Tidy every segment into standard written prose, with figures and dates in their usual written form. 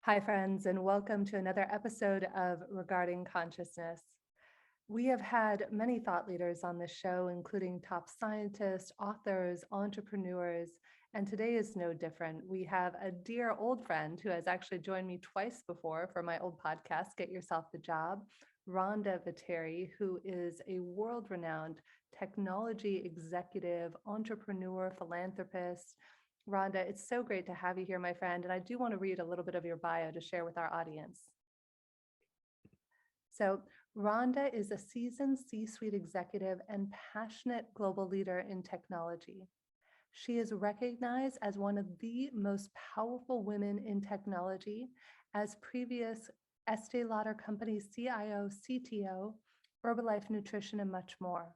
Hi, friends, and welcome to another episode of Regarding Consciousness. We have had many thought leaders on this show, including top scientists, authors, entrepreneurs, and today is no different. We have a dear old friend who has actually joined me twice before for my old podcast, Get Yourself the Job, Rhonda Vetere, who is a world-renowned technology executive, entrepreneur, philanthropist. Rhonda, it's so great to have you here, my friend. And I do want to read a little bit of your bio to share with our audience. So, Rhonda is a seasoned C-suite executive and passionate global leader in technology. She is recognized as one of the most powerful women in technology, as previous Estee Lauder Company CIO, CTO, Herbalife Nutrition, and much more.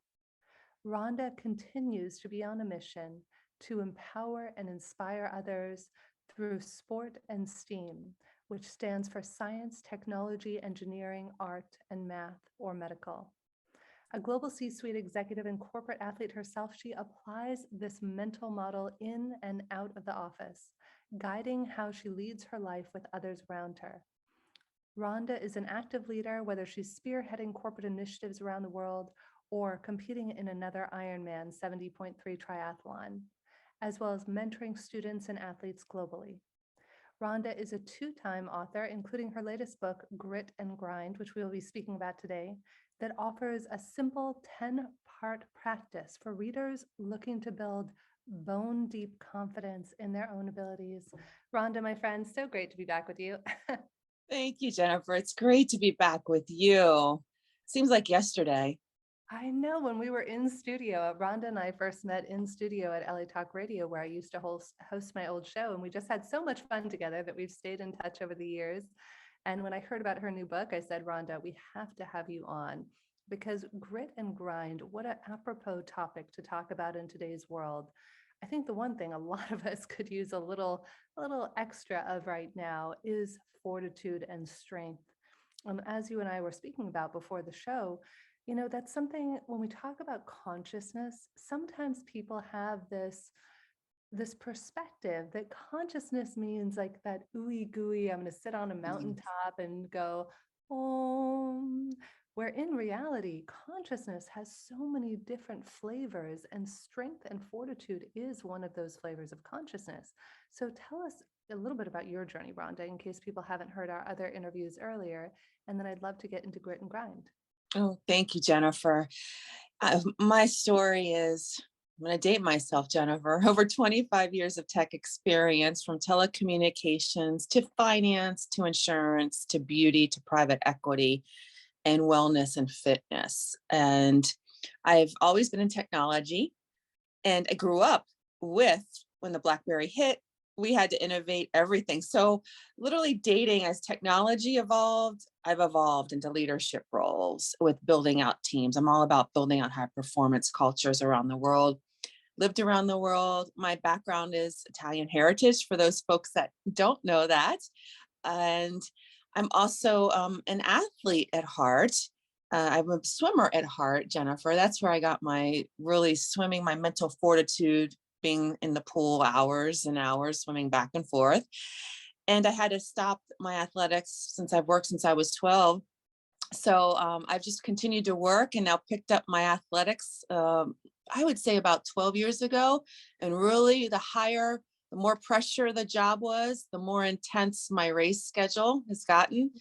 Rhonda continues to be on a mission to empower and inspire others through sport and STEAM, which stands for science, technology, engineering, art, and math or medical. A global C-suite executive and corporate athlete herself, she applies this mental model in and out of the office, guiding how she leads her life with others around her. Rhonda is an active leader, whether she's spearheading corporate initiatives around the world or competing in another Ironman 70.3 triathlon, as well as mentoring students and athletes globally. Rhonda is a two-time author, including her latest book, Grit and Grind, which we will be speaking about today, that offers a simple 10-part practice for readers looking to build bone-deep confidence in their own abilities. Rhonda, my friend, so great to be back with you. Thank you, Jennifer. It's great to be back with you. Seems like yesterday. I know when we were in studio, Rhonda and I first met in studio at LA Talk Radio, where I used to host my old show. And we just had so much fun together that we've stayed in touch over the years. And when I heard about her new book, I said, Rhonda, we have to have you on because grit and grind, what an apropos topic to talk about in today's world. I think the one thing a lot of us could use a little extra of right now is fortitude and strength. As you and I were speaking about before the show, that's something when we talk about consciousness, sometimes people have this perspective that consciousness means like that ooey gooey, I'm going to sit on a Mhm. mountaintop and go, oh, where in reality, consciousness has so many different flavors, and strength and fortitude is one of those flavors of consciousness. So tell us a little bit about your journey, Rhonda, in case people haven't heard our other interviews earlier. And then I'd love to get into grit and grind. Oh, thank you, Jennifer. My story is, I'm going to date myself, Jennifer. Over 25 years of tech experience, from telecommunications to finance to insurance to beauty to private equity and wellness and fitness. And I've always been in technology. And I grew up with when the BlackBerry hit, we had to innovate everything. So literally dating as technology evolved, I've evolved into leadership roles with building out teams. I'm all about building out high performance cultures around the world, lived around the world. My background is Italian heritage for those folks that don't know that. And I'm also an athlete at heart. I'm a swimmer at heart, Jennifer. That's where I got my really swimming, my mental fortitude, being in the pool hours and hours, swimming back and forth. And I had to stop my athletics since I've worked since I was 12. So I've just continued to work and now picked up my athletics, I would say about 12 years ago. And really, the more pressure the job was, the more intense my race schedule has gotten.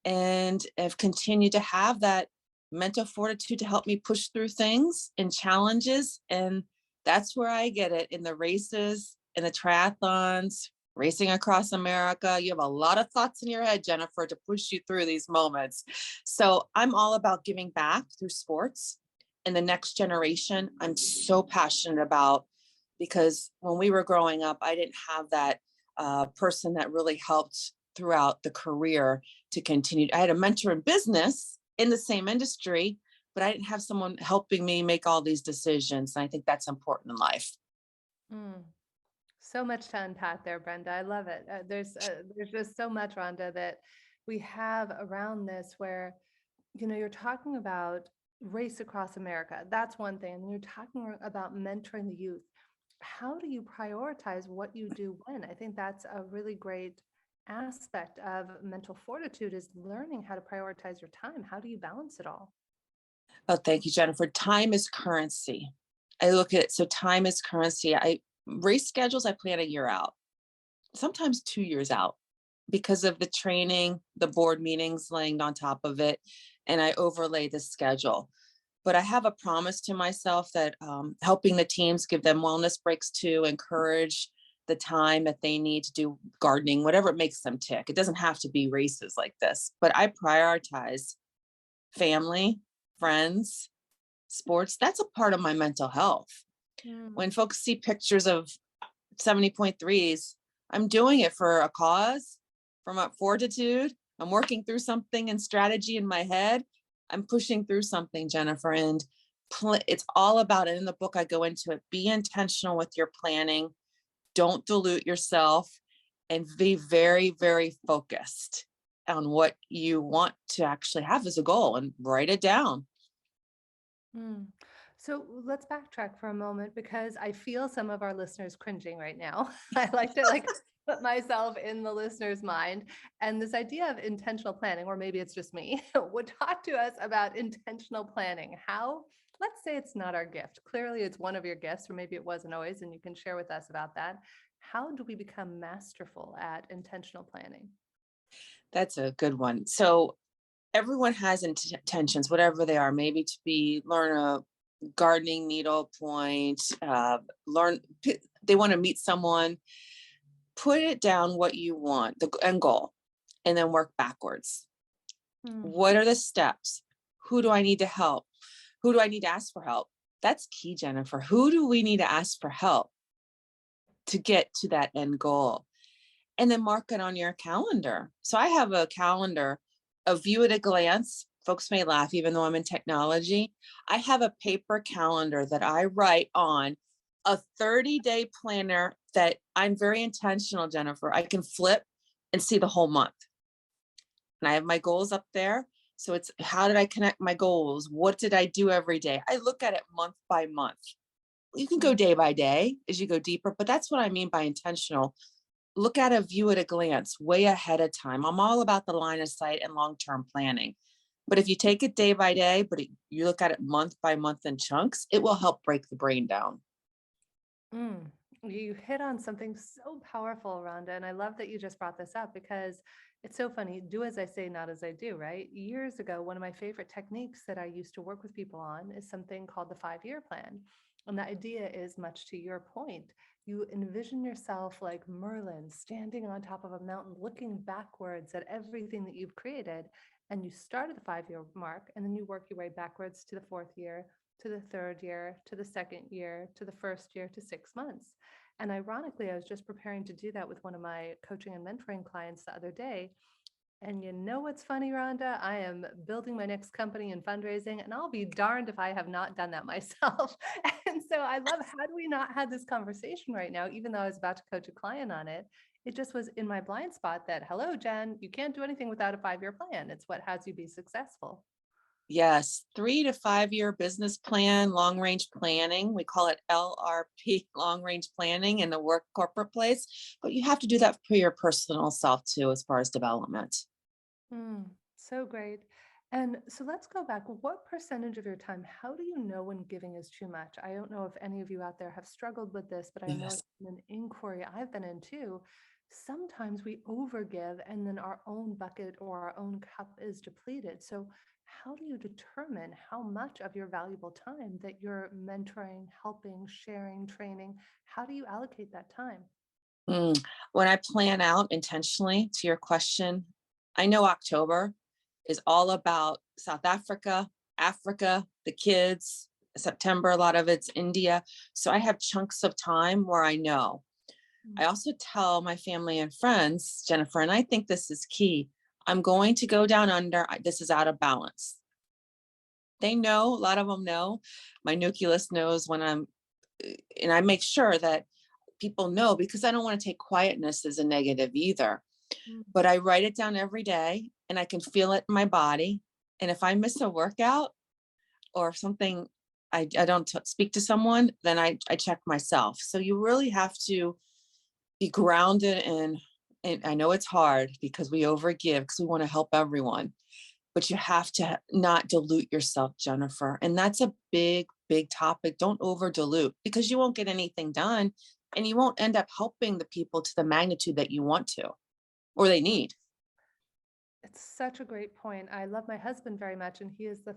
And I've continued to have that mental fortitude to help me push through things and challenges. And that's where I get it in the races, in the triathlons, racing across America. You have a lot of thoughts in your head, Jennifer, to push you through these moments. So I'm all about giving back through sports and the next generation. I'm so passionate about, because when we were growing up, I didn't have that person that really helped throughout the career to continue. I had a mentor in business in the same industry, but I didn't have someone helping me make all these decisions. And I think that's important in life. Mm. So much to unpack there, Brenda. I love it. There's just so much, Rhonda, that we have around this where, you're talking about race across America. That's one thing. And you're talking about mentoring the youth. How do you prioritize what you do when? I think that's a really great aspect of mental fortitude is learning how to prioritize your time. How do you balance it all? Oh, thank you, Jennifer. Time is currency. I look at it, so time is currency. I race schedules, I plan a year out, sometimes 2 years out because of the training, the board meetings laying on top of it, and I overlay the schedule. But I have a promise to myself that helping the teams, give them wellness breaks too, encourage the time that they need to do gardening, whatever it makes them tick. It doesn't have to be races like this, but I prioritize family, friends, sports. That's a part of my mental health. Mm, When folks see pictures of 70.3s, I'm doing it for a cause, from a fortitude. I'm working through something and strategy in my head. I'm pushing through something, Jennifer, and it's all about it. In the book, I go into it. Be intentional with your planning. Don't dilute yourself, and be very, very focused on what you want to actually have as a goal and write it down. mm. So let's backtrack for a moment because I feel some of our listeners cringing right now. I like to put myself in the listener's mind. And this idea of intentional planning, or maybe it's just me, would talk to us about intentional planning. How, let's say it's not our gift. Clearly it's one of your gifts, or maybe it wasn't always, and you can share with us about that. How do we become masterful at intentional planning? That's a good one. So everyone has intentions, whatever they are, maybe to be learn a gardening needlepoint, they want to meet someone. Put it down what you want, the end goal, and then work backwards. Hmm. What are the steps? Who do I need to help? Who do I need to ask for help? That's key, Jennifer. Who do we need to ask for help to get to that end goal? And then mark it on your calendar. So I have a calendar, a view at a glance. Folks may laugh, even though I'm in technology. I have a paper calendar that I write on, a 30-day planner that I'm very intentional, Jennifer. I can flip and see the whole month. And I have my goals up there. So it's, how did I connect my goals? What did I do every day? I look at it month by month. You can go day by day as you go deeper, but that's what I mean by intentional. Look at a view at a glance, way ahead of time. I'm all about the line of sight and long-term planning. But if you take it day by day, but you look at it month by month in chunks, it will help break the brain down. Mm, you hit on something so powerful, Rhonda. And I love that you just brought this up because it's so funny. Do as I say, not as I do, right? Years ago, one of my favorite techniques that I used to work with people on is something called the 5 year plan. And the idea is much to your point. You envision yourself like Merlin standing on top of a mountain, looking backwards at everything that you've created. And you start at the 5 year mark, and then you work your way backwards to the fourth year, to the third year, to the second year, to the first year, to 6 months. And ironically, I was just preparing to do that with one of my coaching and mentoring clients the other day. And you know what's funny, Rhonda? I am building my next company and fundraising, and I'll be darned if I have not done that myself. And so I love, how do we not have this conversation right now, even though I was about to coach a client on it? It just was in my blind spot that, hello, Jen, you can't do anything without a 5 year plan. It's what has you be successful. Yes, 3 to 5 year business plan, long range planning. We call it LRP, long range planning in the work corporate place. But you have to do that for your personal self too, as far as development. Mm, so great. And so let's go back. What percentage of your time, how do you know when giving is too much? I don't know if any of you out there have struggled with this, but I know Yes. it's been an inquiry I've been in too. Sometimes we overgive and then our own bucket or our own cup is depleted. So how do you determine how much of your valuable time that you're mentoring, helping, sharing, training, how do you allocate that time? Mm. When I plan out intentionally, to your question, I know October is all about South Africa, Africa, the kids. September, a lot of it's India. So I have chunks of time where I know. I Mm, also tell my family and friends, Jennifer, and I think this is key. I'm going to go down under. This is out of balance. They know, a lot of them know. My nucleus knows when and I make sure that people know, because I don't want to take quietness as a negative either. mm, But I write it down every day and I can feel it in my body. And if I miss a workout or something, I don't speak to someone, then I check myself. So you really have to be grounded in and I know it's hard because we overgive because we want to help everyone, but you have to not dilute yourself, Jennifer. And that's a big, big topic. Don't over dilute because you won't get anything done and you won't end up helping the people to the magnitude that you want to or they need. It's such a great point. I love my husband very much, and he is the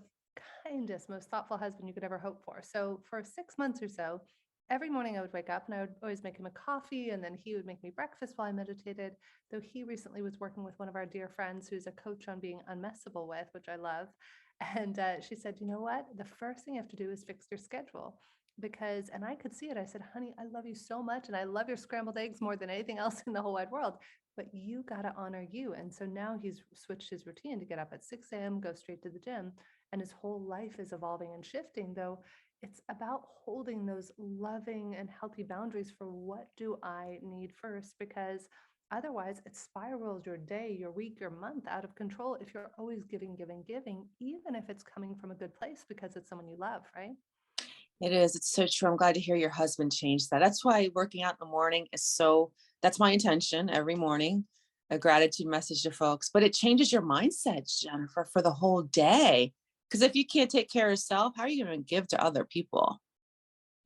kindest, most thoughtful husband you could ever hope for. So for 6 months or so, every morning I would wake up and I would always make him a coffee, and then he would make me breakfast while I meditated. Though he recently was working with one of our dear friends who's a coach on being unmessable with, which I love. And she said, you know what? The first thing you have to do is fix your schedule. Because, and I could see it. I said, honey, I love you so much. And I love your scrambled eggs more than anything else in the whole wide world, but you got to honor you. And so now he's switched his routine to get up at 6 a.m., go straight to the gym, and his whole life is evolving and shifting, though it's about holding those loving and healthy boundaries for what do I need first, because otherwise it spirals your day, your week, your month out of control if you're always giving, giving, giving, even if it's coming from a good place because it's someone you love, right? It is. It's so true. I'm glad to hear your husband changed that. That's why working out in the morning is so, that's my intention every morning, a gratitude message to folks. But it changes your mindset, Jennifer, for the whole day. Because if you can't take care of yourself, how are you going to give to other people?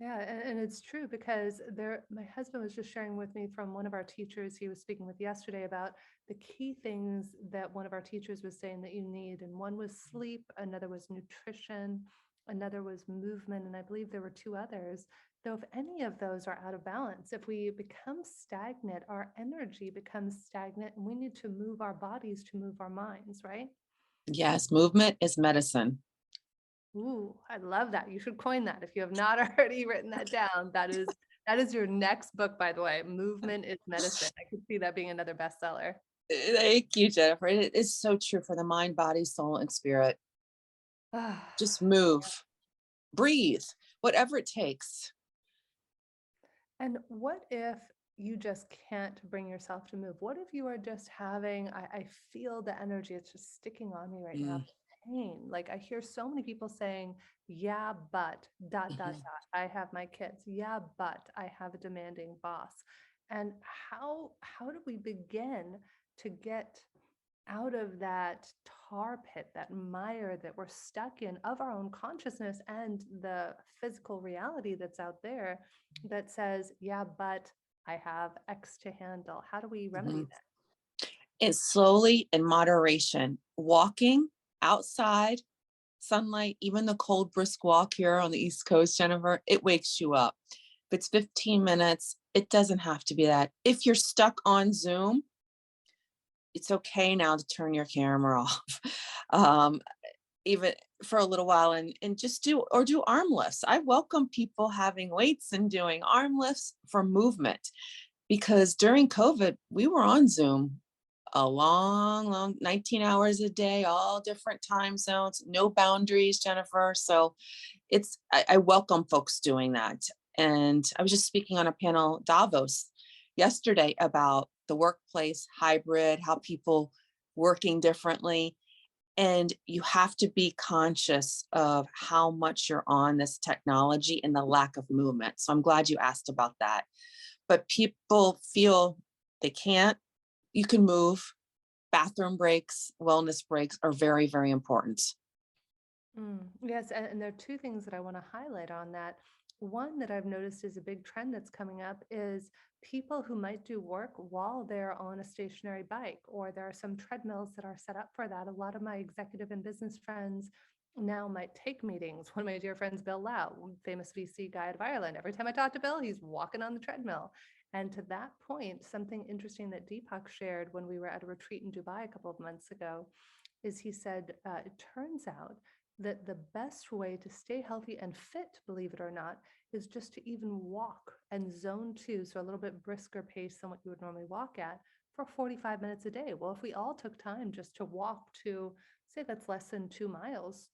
Yeah, and it's true because my husband was just sharing with me from one of our teachers he was speaking with yesterday about the key things that one of our teachers was saying that you need. And one was sleep, another was nutrition, another was movement, and I believe there were two others. Though if any of those are out of balance, if we become stagnant, our energy becomes stagnant, and we need to move our bodies to move our minds, right? Yes, movement is medicine. Ooh, I love that. You should coin that. If you have not already written that down, that is your next book, by the way. Movement is medicine. I could see that being another bestseller. Thank you, Jennifer. It is so true for the mind, body, soul, and spirit. Ah, Just move, breathe, whatever it takes. and what if you just can't bring yourself to move? What if you are just having, I feel the energy, it's just sticking on me right now, Mm, the pain. Like I hear so many people saying, yeah, but dot, dot, mhm. dot, I have my kids. Yeah, but I have a demanding boss. And how do we begin to get out of that tar pit, that mire that we're stuck in of our own consciousness and the physical reality that's out there that says, yeah, but I have X to handle. How do we remedy Mhm. that? It's slowly in moderation, walking outside, sunlight, even the cold brisk walk here on the East Coast, Jennifer, it wakes you up. If it's 15 minutes, it doesn't have to be that. If you're stuck on Zoom, it's okay now to turn your camera off. Um, even for a little while and just do arm lifts. I welcome people having weights and doing arm lifts for movement because during COVID, we were on Zoom a long 19 hours a day, all different time zones, no boundaries, Jennifer. So I welcome folks doing that. And I was just speaking on a panel Davos yesterday about the workplace hybrid, how people working differently. And you have to be conscious of how much you're on this technology and the lack of movement. So I'm glad you asked about that. But people feel they can't, you can move. Bathroom breaks, wellness breaks are very, very important. Yes, and there are two things that I want to highlight on that. One that I've noticed is a big trend that's coming up is people who might do work while they're on a stationary bike, or there are some treadmills that are set up for that. A lot of my executive and business friends now might take meetings. One of my dear friends, Bill Lau, famous VC guy out of Ireland. Every time I talk to Bill, he's walking on the treadmill. And to that point, something interesting that Deepak shared when we were at a retreat in Dubai a couple of months ago is he said, it turns out that the best way to stay healthy and fit, believe it or not, is just to even walk and zone two, so a little bit brisker pace than what you would normally walk at for 45 minutes a day. Well, if we all took time just to walk to, say that's less than 2 miles,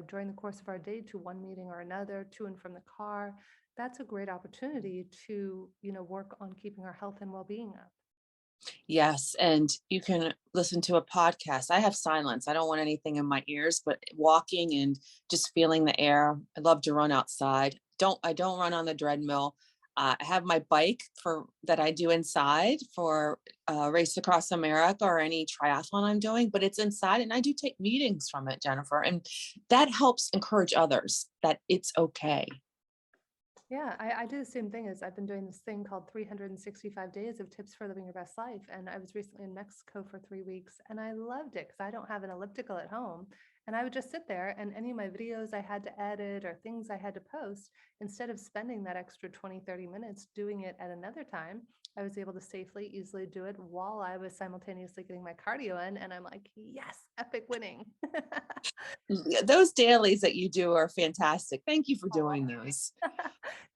during the course of our day to one meeting or another, to and from the car, that's a great opportunity to, work on keeping our health and well-being up. Yes, and you can listen to a podcast. I have silence. I don't want anything in my ears, but walking and just feeling the air. I love to run outside. I don't run on the treadmill. I have my bike for that I do inside for Race Across America or any triathlon I'm doing, but it's inside and I do take meetings from it, Jennifer. And that helps encourage others that it's okay. Yeah, I do the same thing as I've been doing this thing called 365 days of tips for living your best life. And I was recently in Mexico for 3 weeks and I loved it because I don't have an elliptical at home. And I would just sit there and any of my videos I had to edit or things I had to post, instead of spending that extra 20, 30 minutes doing it at another time, I was able to safely, easily do it while I was simultaneously getting my cardio in. And I'm like, yes, epic winning. Yeah, those dailies that you do are fantastic. Thank you for Aw. doing those.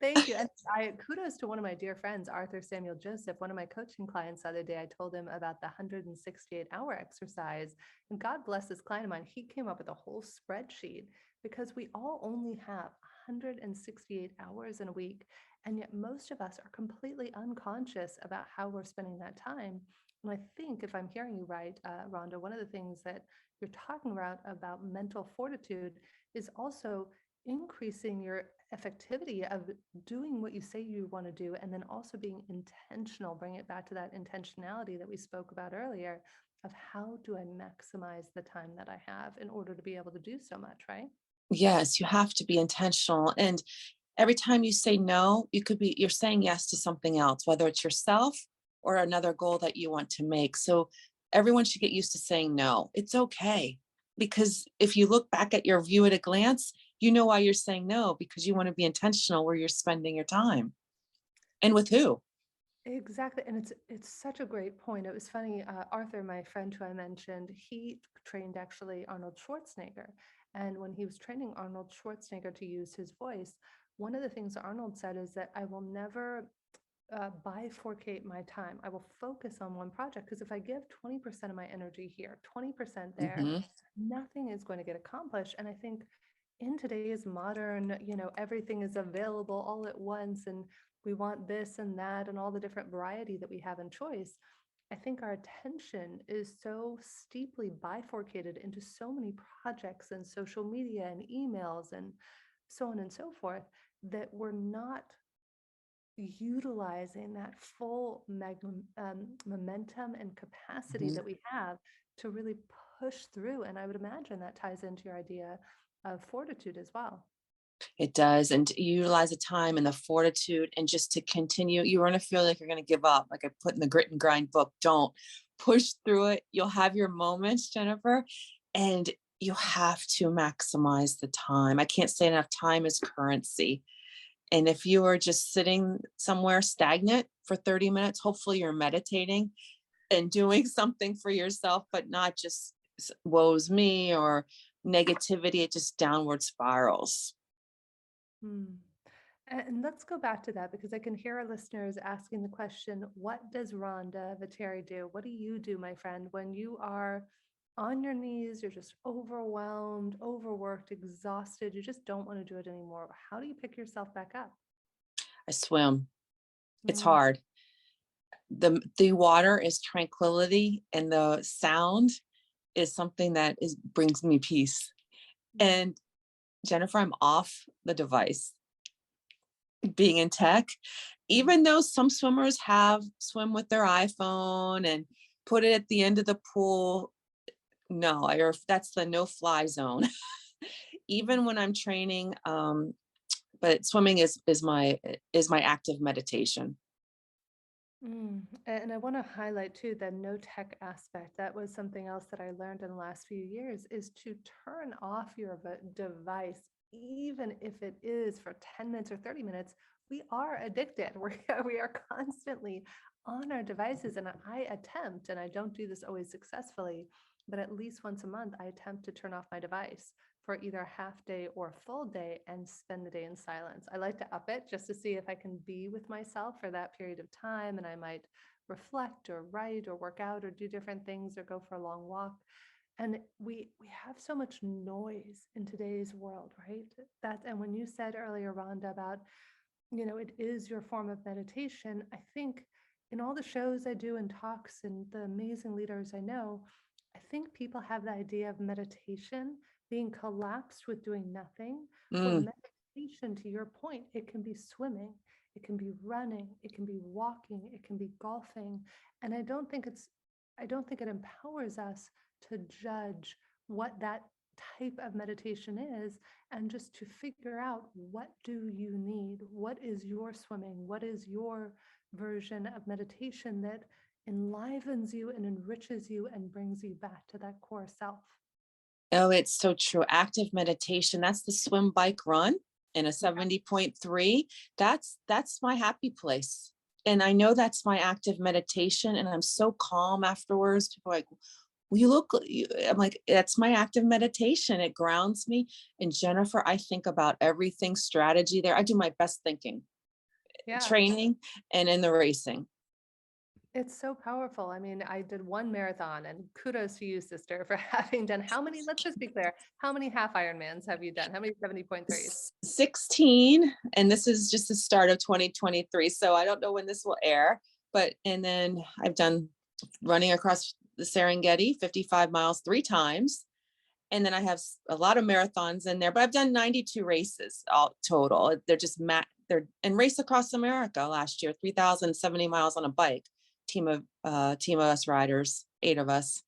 Thank you. And I kudos to one of my dear friends, Arthur Samuel Joseph, one of my coaching clients the other day. I told him about the 168-hour exercise. And God bless this client of mine. He came up with a whole spreadsheet because we all only have 168 hours in a week. And yet most of us are completely unconscious about how we're spending that time. And I think if I'm hearing you right, Rhonda, one of the things that you're talking about mental fortitude is also increasing your effectivity of doing what you say you want to do, and then also being intentional. Bring it back to that intentionality that we spoke about earlier of how do I maximize the time that I have in order to be able to do so much, right? Yes, you have to be intentional. And every time you say no, you're saying yes to something else, whether it's yourself or another goal that you want to make. So everyone should get used to saying no. It's okay. Because if you look back at your view at a glance, you know why you're saying no, because you want to be intentional where you're spending your time and with who. Exactly. And it's such a great point. It was funny, Arthur, my friend who I mentioned, he trained actually Arnold Schwarzenegger. And when he was training Arnold Schwarzenegger to use his voice, one of the things Arnold said is that I will never bifurcate my time. I will focus on one project because if I give 20% of my energy here, 20% there, Mhm. nothing is going to get accomplished. And I think in today's modern, everything is available all at once and we want this and that and all the different variety that we have in choice. I think our attention is so steeply bifurcated into so many projects and social media and emails and so on and so forth that we're not utilizing that full momentum and capacity Mhm. that we have to really push through. And I would imagine that ties into your idea of fortitude as well. It does. And to utilize the time and the fortitude and just to continue. You're going to feel like you're going to give up. Like I put in the grit and grind book, don't push through it. You'll have your moments, Jennifer, and you have to maximize the time. I can't say enough, time is currency. And if you are just sitting somewhere stagnant for 30 minutes, hopefully you're meditating and doing something for yourself, but not just woes me or negativity. It just downward spirals. Hmm. And let's go back to that because I can hear our listeners asking the question, what does Rhonda Vetere do? What do you do, my friend, when you are on your knees, you're just overwhelmed, overworked, exhausted, you just don't want to do it anymore? How do you pick yourself back up? I swim. It's Mm, hard. The water is tranquility and the sound is something that is brings me peace. mm, And Jennifer, I'm off the device. Being in tech, mm. even though some swimmers have swim with their iPhone and put it at the end of the pool, no, or if that's the no fly zone. Even when I'm training, but swimming is my active meditation. And I want to highlight too the no tech aspect. That was something else that I learned in the last few years is to turn off your device, even if it is for 10 minutes or 30 minutes. We are addicted. We are constantly on our devices. And I attempt, and I don't do this always successfully, but at least once a month, I attempt to turn off my device for either a half day or a full day and spend the day in silence. I like to up it just to see if I can be with myself for that period of time. And I might reflect or write or work out or do different things or go for a long walk. And we have so much noise in today's world, right? That and when you said earlier, Rhonda, about it is your form of meditation. I think in all the shows I do and talks and the amazing leaders I know, I think people have the idea of meditation being collapsed with doing nothing, where Mm, meditation, to your point, it can be swimming, it can be running, it can be walking, it can be golfing. And I don't think it empowers us to judge what that type of meditation is, and just to figure out, what do you need? What is your swimming? What is your version of meditation that enlivens you and enriches you and brings you back to that core self? Oh, it's so true. Active meditation, that's the swim, bike, run in a 70.3. That's my happy place. And I know that's my active meditation. And I'm so calm afterwards. People are like, well, I'm like, that's my active meditation. It grounds me. And Jennifer, I think about everything, strategy there. I do my best thinking, Yeah. training, and in the racing. It's so powerful. I mean, I did one marathon, and kudos to you, sister, for having done how many, let's just be clear, how many half Ironmans have you done? How many 70.3s? 16, and this is just the start of 2023. So I don't know when this will air, and then I've done running across the Serengeti, 55 miles 3 times. And then I have a lot of marathons in there, but I've done 92 races all total. They're just they're and race across America last year, 3,070 miles on a bike. Team of us riders, 8 of us.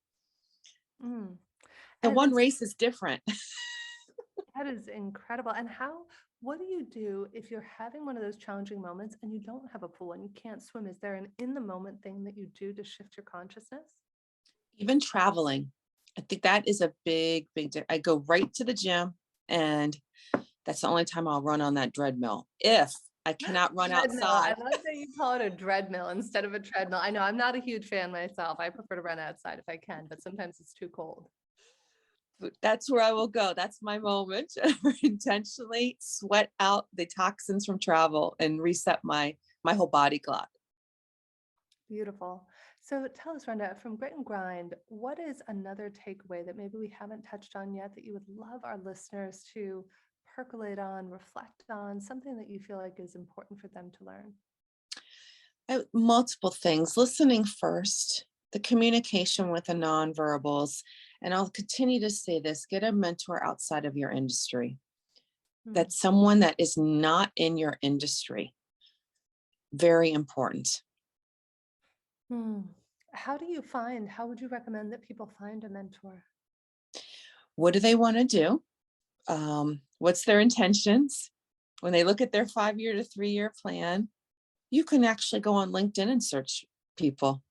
Mm. And And one race is different. that is incredible. And what do you do if you're having one of those challenging moments and you don't have a pool and you can't swim? Is there an in the moment thing that you do to shift your consciousness? Even traveling, I think that is a big, I go right to the gym, and that's the only time I'll run on that treadmill. If I cannot run Treadmill. I outside. love that you call it a treadmill instead of a treadmill. I know I'm not a huge fan myself. I prefer to run outside if I can, but sometimes it's too cold. That's where I will go. That's my moment. Intentionally sweat out the toxins from travel and reset my whole body clock. Beautiful. So tell us, Rhonda, from Grit and Grind, what is another takeaway that maybe we haven't touched on yet that you would love our listeners to percolate on, reflect on, something that you feel like is important for them to learn? Multiple things. Listening first, the communication with the nonverbals. And I'll continue to say this: get a mentor outside of your industry. That's someone that is not in your industry. Very important. How would you recommend that people find a mentor? What do they want to do? What's their intentions? When they look at their 5-year to 3-year plan, you can actually go on LinkedIn and search people.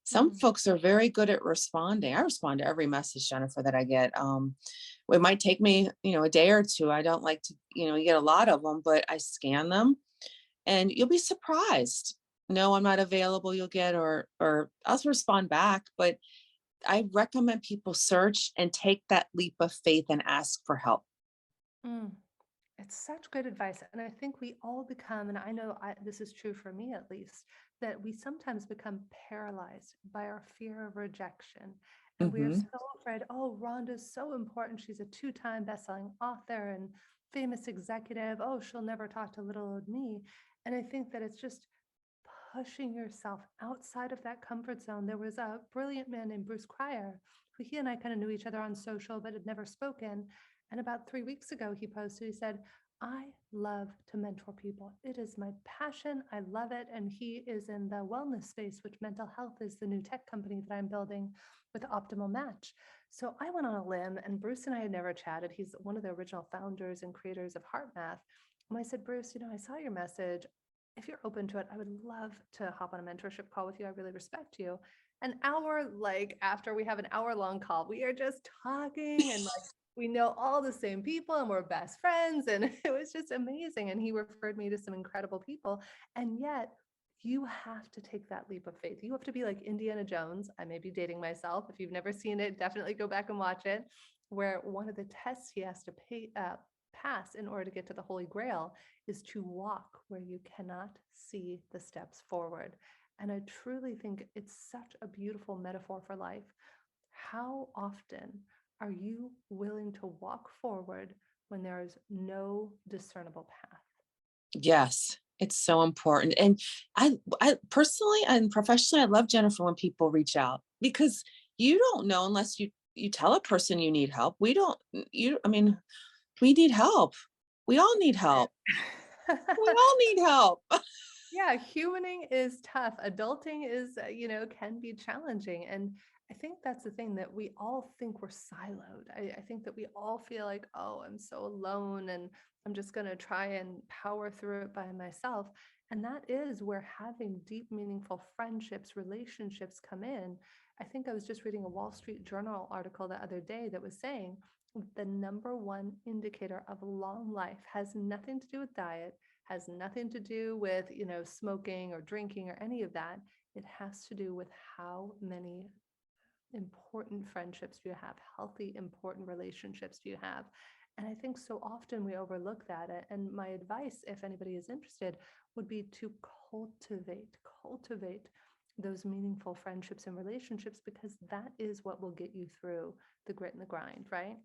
Some folks are very good at responding. I respond to every message, Jennifer, that I get. It might take me, a day or two. I don't like to, you get a lot of them, but I scan them, and you'll be surprised. No, I'm not available. You'll get, or I'll respond back. But I recommend people search and take that leap of faith and ask for help. It's such good advice. And I think we all become, and I know this is true for me at least, that we sometimes become paralyzed by our fear of rejection. And we are so afraid, oh, Rhonda's so important. She's a 2-time bestselling author and famous executive. Oh, she'll never talk to little old me. And I think that it's just pushing yourself outside of that comfort zone. There was a brilliant man named Bruce Cryer, who he and I kind of knew each other on social, but had never spoken. And about 3 weeks ago, he posted, he said, I love to mentor people. It is my passion. I love it. And he is in the wellness space, which mental health is the new tech company that I'm building with Optimal Match. So I went on a limb, and Bruce and I had never chatted. He's one of the original founders and creators of Heart Math. And I said, Bruce, I saw your message. If you're open to it, I would love to hop on a mentorship call with you. I really respect you. An hour, after we have an hour-long call, we are just talking, and we know all the same people, and we're best friends. And it was just amazing. And he referred me to some incredible people. And yet you have to take that leap of faith. You have to be like Indiana Jones. I may be dating myself. If you've never seen it, definitely go back and watch it, where one of the tests he has to pass in order to get to the Holy Grail is to walk where you cannot see the steps forward. And I truly think it's such a beautiful metaphor for life. How often are you willing to walk forward when there is no discernible path? Yes, it's so important. And I personally and professionally, I love, Jennifer, when people reach out, because you don't know unless you tell a person you need help. We need help. We all need help. We all need help. Yeah, humaning is tough. Adulting is, can be challenging. And I think that's the thing that we all think we're siloed. I think that we all feel like, oh, I'm so alone and I'm just going to try and power through it by myself. And that is where having deep, meaningful friendships, relationships come in. I think I was just reading a Wall Street Journal article the other day that was saying the number one indicator of a long life has nothing to do with diet, has nothing to do with, smoking or drinking or any of that. It has to do with how many important friendships do you have, healthy, important relationships do you have. And I think so often we overlook that. And my advice, if anybody is interested, would be to cultivate those meaningful friendships and relationships, because that is what will get you through the grit and the grind, right?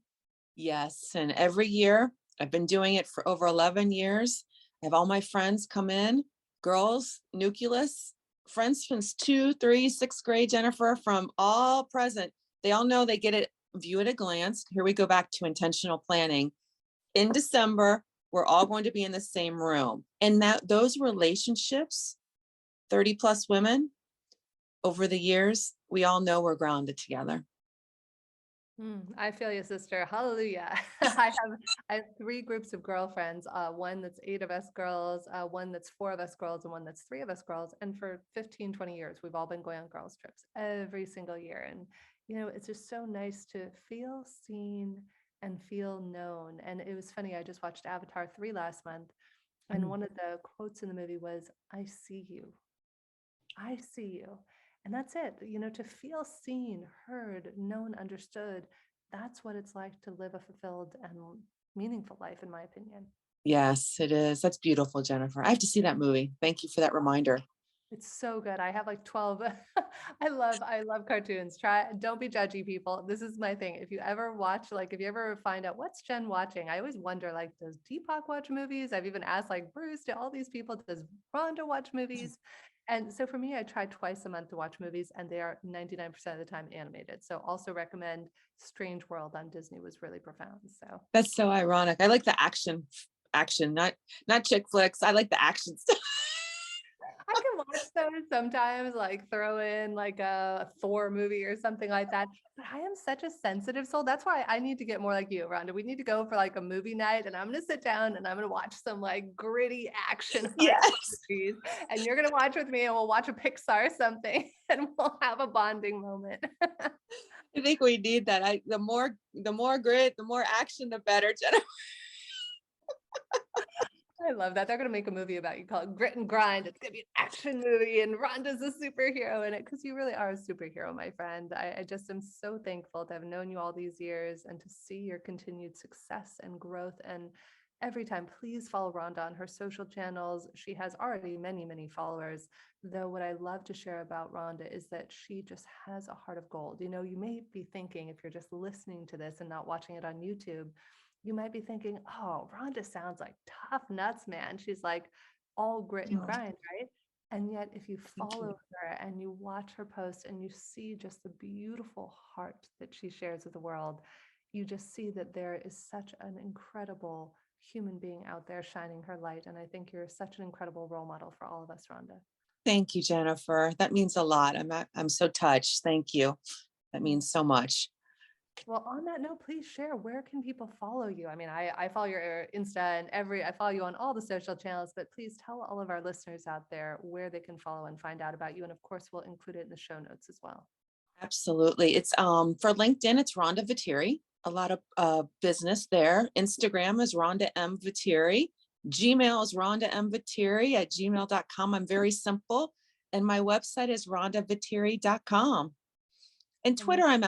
Yes. And every year, I've been doing it for over 11 years. I have all my friends come in, girls, nucleus, friends since 2, 3, 6th grade, Jennifer, from all present. They all know they get it, view at a glance. Here we go back to intentional planning. In December, we're all going to be in the same room. And that those relationships, 30 plus women over the years, we all know we're grounded together. I feel you, sister. Hallelujah. I have three groups of girlfriends. One that's 8 of us girls, one that's 4 of us girls, and one that's 3 of us girls. And for 15, 20 years, we've all been going on girls' trips every single year. And, it's just so nice to feel seen and feel known. And it was funny, I just watched Avatar 3 last month, and Mm. one of the quotes in the movie was, "I see you. I see you." And that's it, to feel seen, heard, known, understood. That's what it's like to live a fulfilled and meaningful life, in my opinion. Yes, it is. That's beautiful, Jennifer. I have to see that movie. Thank you for that reminder. It's so good. I have like 12. I love cartoons. Don't be judgy, people. This is my thing. If you ever watch, like, if you ever find out what's Jen watching, I always wonder, like, does Deepak watch movies? I've even asked, like, Bruce, to all these people, does Rhonda watch movies? And so for me, I try twice a month to watch movies, and they are 99% of the time animated. So also recommend Strange World on Disney, was really profound. So That's so ironic. I like the action, not chick flicks. I like the action stuff. I can watch those sometimes, like throw in like a Thor movie or something like that. But I am such a sensitive soul. That's why I need to get more like you, Rhonda. We need to go for like a movie night, and I'm going to sit down and I'm going to watch some like gritty action Yes. movies, and you're going to watch with me, and we'll watch a Pixar something, and we'll have a bonding moment. I think we need that. The more grit, the more action, the better, Jennifer. I love that. They're going to make a movie about you, call it Grit and Grind. It's going to be an action movie, and Rhonda's a superhero in it, because you really are a superhero, my friend. I just am so thankful to have known you all these years and to see your continued success and growth. And every time, please follow Rhonda on her social channels. She has already many, many followers. Though what I love to share about Rhonda is that she just has a heart of gold. You may be thinking, if you're just listening to this and not watching it on YouTube, you might be thinking, oh, Rhonda sounds like tough nuts, man. She's like all grit and Oh, grind, right? And yet, if you thank follow you. her and you watch her post and you see just the beautiful heart that she shares with the world, you just see that there is such an incredible human being out there shining her light. And I think you're such an incredible role model for all of us, Rhonda. Thank you, Jennifer. That means a lot. I'm so touched. Thank you. That means so much. Well, on that note, please share, where can people follow you? I mean, I follow your Insta and I follow you on all the social channels, but please tell all of our listeners out there where they can follow and find out about you. And of course, we'll include it in the show notes as well. Absolutely. It's for LinkedIn, it's Rhonda Vetere. A lot of business there. Instagram is Rhonda M. Vetere. Gmail is Rhonda M. Vetere at gmail.com. I'm very simple. And my website is rhondavetere.com. And Amazing. Twitter, I'm